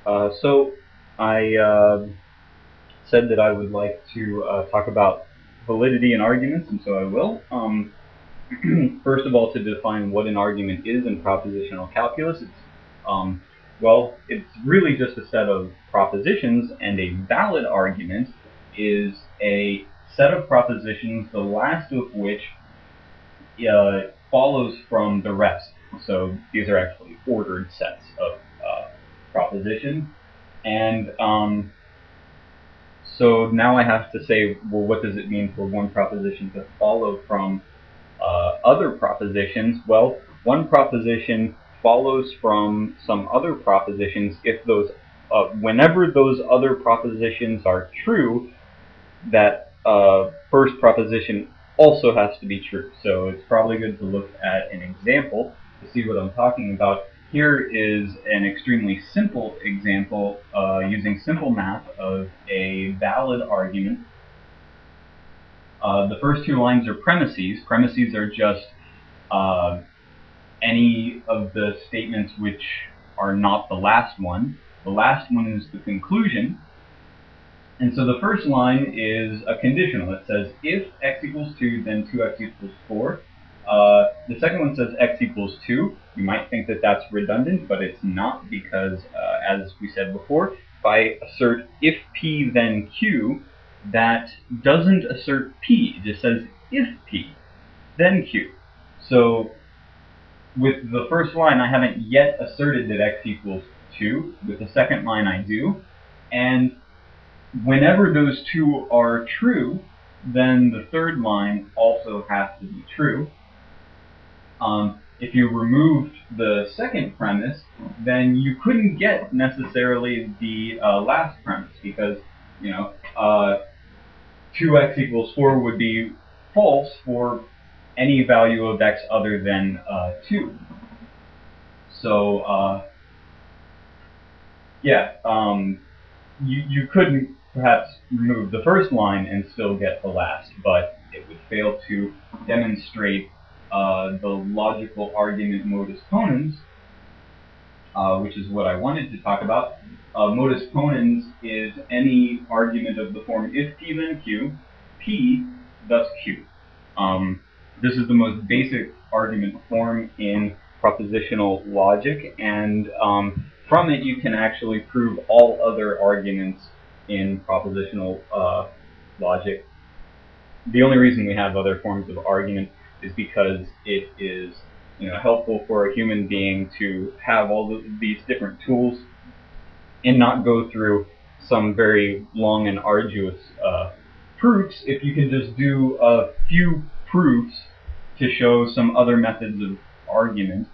So I said that I would like to talk about validity in arguments, and so I will. First of all, to define what an argument is in propositional calculus, um, it's really just a set of propositions, and a valid argument is a set of propositions, the last of which follows from the rest. So these are actually ordered sets of propositions. And so now I have to say, well, what does it mean for one proposition to follow from other propositions? Well, one proposition follows from some other propositions if whenever those other propositions are true, that first proposition also has to be true. So it's probably good to look at an example to see what I'm talking about. Here is an extremely simple example using simple math of a valid argument. The first two lines are premises. Premises are just any of the statements which are not the last one. The last one is the conclusion. And so the first line is a conditional. It says, if x equals 2, then 2x equals 4. The second one says x equals 2. You might think that that's redundant, but it's not, because as we said before, if I assert if p then q, that doesn't assert p. It just says if p, then q. So with the first line, I haven't yet asserted that x equals 2. With the second line, I do. And whenever those two are true, then the third line also has to be true. If you removed the second premise, then you couldn't get necessarily the last premise, because 2x equals 4 would be false for any value of x other than 2. So you couldn't perhaps remove the first line and still get the last, but it would fail to demonstrate the logical argument modus ponens, which is what I wanted to talk about. Modus ponens is any argument of the form if p then q, p thus q. This is the most basic argument form in propositional logic, and from it you can actually prove all other arguments in propositional logic. The only reason we have other forms of argument is because it is helpful for a human being to have all these different tools and not go through some very long and arduous proofs. If you can just do a few proofs to show some other methods of argument,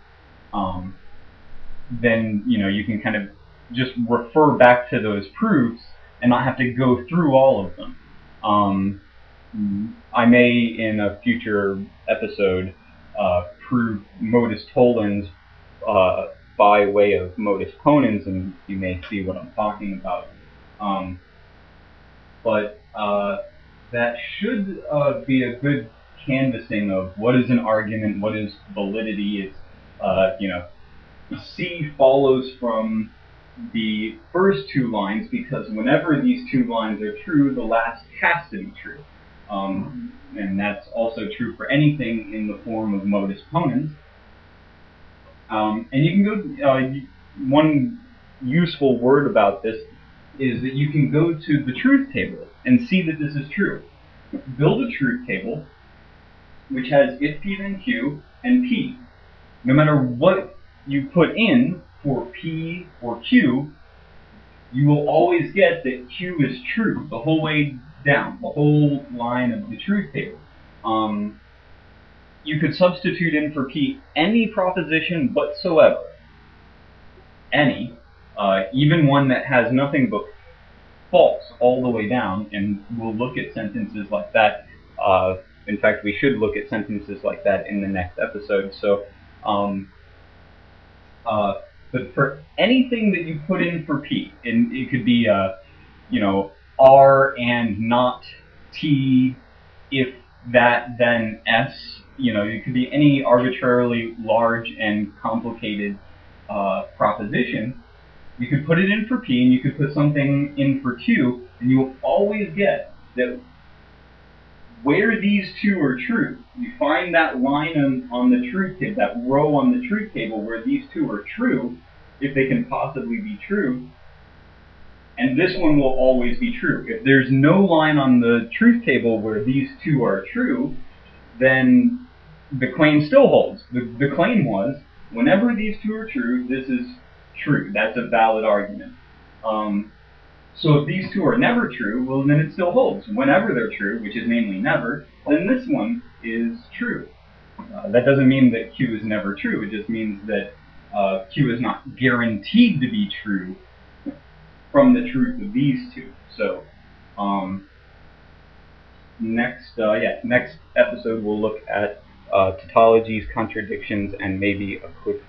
then you can kind of just refer back to those proofs and not have to go through all of them. I may, in a future episode, prove modus tollens by way of modus ponens, and you may see what I'm talking about. But that should be a good canvassing of what is an argument, what is validity. It's C follows from the first two lines, because whenever these two lines are true, the last has to be true. And that's also true for anything in the form of modus ponens. And you can go, one useful word about this is that you can go to the truth table and see that this is true. Build a truth table which has if p then q and p. No matter what you put in for p or q, you will always get that q is true the whole way down, the whole line of the truth table. You could substitute in for p any proposition whatsoever. Any. Even one that has nothing but false all the way down, and we'll look at sentences like that. In fact, we should look at sentences like that in the next episode. So, but for anything that you put in for p, and it could be, R and not T, if that then S, it could be any arbitrarily large and complicated proposition. You could put it in for P, and you could put something in for Q, and you will always get that where these two are true. You find that line on the truth table, that row on the truth table where these two are true, if they can possibly be true, and this one will always be true. If there's no line on the truth table where these two are true, then the claim still holds. The claim was, whenever these two are true, this is true. That's a valid argument. So if these two are never true, well, then it still holds. Whenever they're true, which is namely never, then this one is true. That doesn't mean that Q is never true. It just means that Q is not guaranteed to be true from the truth of these two. So next episode we'll look at tautologies, contradictions, and maybe a quick